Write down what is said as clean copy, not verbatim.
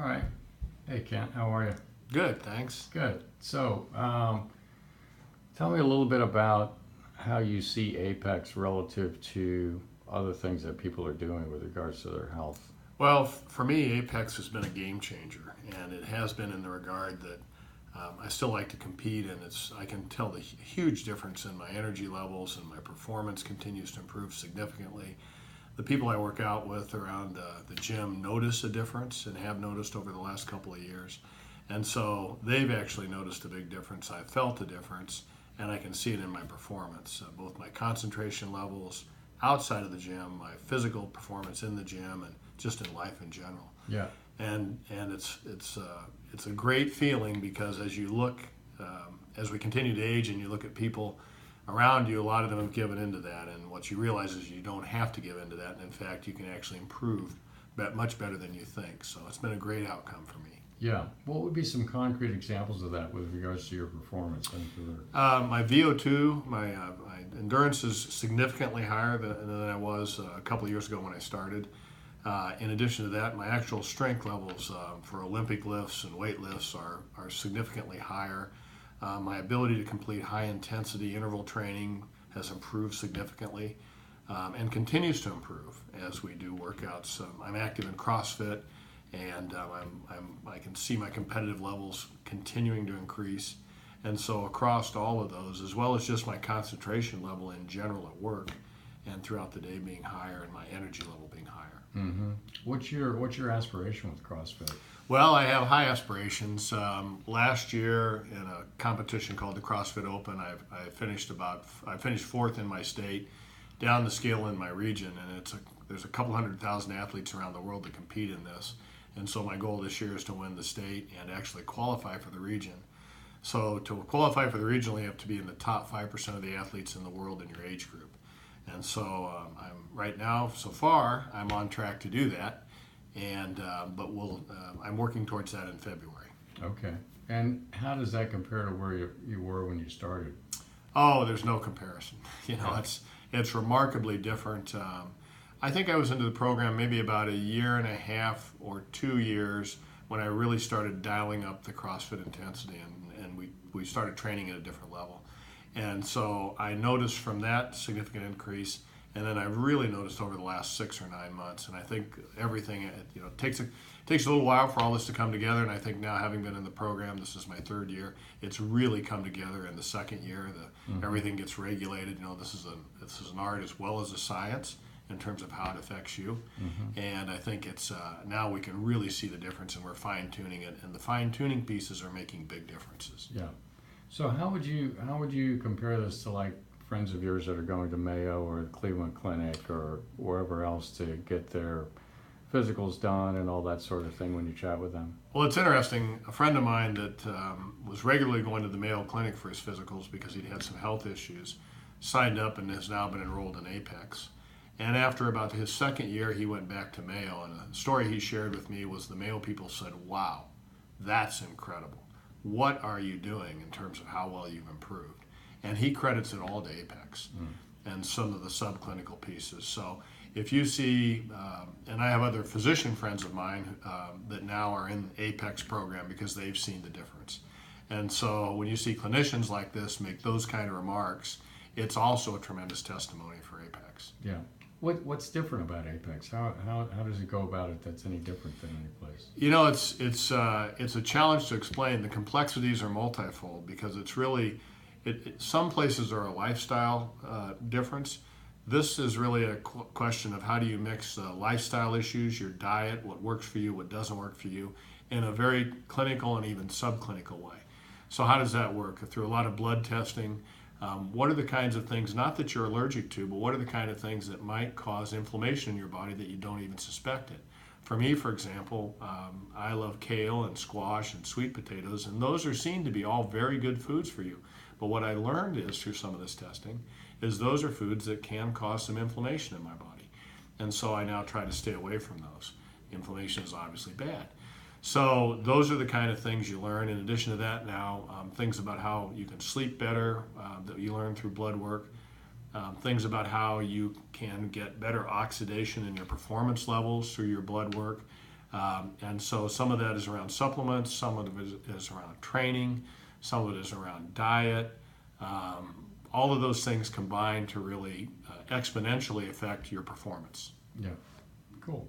right. Hey, Kent, how are you? Good, thanks. Good. So, tell me a little bit about how you see Apex relative to other things that people are doing with regards to their health. Well, for me, Apex has been a game changer, and it has been in the regard that I still like to compete, and I can tell the huge difference in my energy levels, and my performance continues to improve significantly. The people I work out with around the gym notice a difference and have noticed over the last couple of years. And so they've actually noticed a big difference. I've felt a difference, and I can see it in my performance, both my concentration levels outside of the gym, my physical performance in the gym, and just in life in general. Yeah. And it's a great feeling because as you look, as we continue to age and you look at people around you, a lot of them have given into that, and what you realize is you don't have to give into that, and in fact you can actually improve much better than you think. So it's been a great outcome for me. Yeah. What would be some concrete examples of that with regards to your performance? My VO2, my endurance is significantly higher than I was a couple of years ago when I started. In addition to that, my actual strength levels for Olympic lifts and weight lifts are significantly higher. My ability to complete high intensity interval training has improved significantly and continues to improve as we do workouts. I'm active in CrossFit, and I can see my competitive levels continuing to increase. And so across all of those, as well as just my concentration level in general at work and throughout the day being higher and my energy level being higher. Mm-hmm. What's your aspiration with CrossFit? Well, I have high aspirations. Last year in a competition called the CrossFit Open, I finished fourth in my state, down the scale in my region, and there's a couple 100,000 athletes around the world that compete in this. And so my goal this year is to win the state and actually qualify for the region. So to qualify for the regional, you have to be in the top 5% of the athletes in the world in your age group. And so I'm right now, so far, I'm on track to do that. And but I'm working towards that in February. Okay. And how does that compare to where you were when you started? Oh, there's no comparison. It's remarkably different. I think I was into the program maybe about a year and a half or 2 years when I really started dialing up the CrossFit intensity, and we started training at a different level. And so I noticed from that significant increase, and then I've really noticed over the last 6 or 9 months. And I think everything, it takes a little while for all this to come together. And I think now, having been in the program, this is my 3rd year, it's really come together in the 2nd year. Everything gets regulated. This is an art as well as a science in terms of how it affects you. Mm-hmm. And I think it's now we can really see the difference, and we're fine tuning it. And the fine tuning pieces are making big differences. Yeah. So how would you compare this to like friends of yours that are going to Mayo or the Cleveland Clinic or wherever else to get their physicals done and all that sort of thing when you chat with them? Well, it's interesting. A friend of mine that was regularly going to the Mayo Clinic for his physicals because he'd had some health issues, signed up and has now been enrolled in Apex. And after about his 2nd year, he went back to Mayo. And a story he shared with me was the Mayo people said, "Wow, that's incredible. What are you doing in terms of how well you've improved?" And he credits it all to Apex and some of the subclinical pieces. So if you see, and I have other physician friends of mine that now are in the Apex program because they've seen the difference. And so when you see clinicians like this make those kind of remarks, it's also a tremendous testimony for Apex. Yeah. What's different about Apex? How does it go about it that's any different than any place? It's a challenge to explain. The complexities are multifold because it's really, some places are a lifestyle difference. This is really a question of how do you mix lifestyle issues, your diet, what works for you, what doesn't work for you, in a very clinical and even subclinical way. So how does that work? Through a lot of blood testing. What are the kinds of things, not that you're allergic to, but what are the kind of things that might cause inflammation in your body that you don't even suspect it? For me, for example, I love kale and squash and sweet potatoes, and those are seen to be all very good foods for you. But what I learned is, through some of this testing, is those are foods that can cause some inflammation in my body. And so I now try to stay away from those. Inflammation is obviously bad. So those are the kind of things you learn. In addition to that, now things about how you can sleep better that you learn through blood work, things about how you can get better oxidation in your performance levels through your blood work, And so some of that is around supplements, some of it is around training, some of it is around diet. All of those things combine to really exponentially affect your performance. Yeah, cool.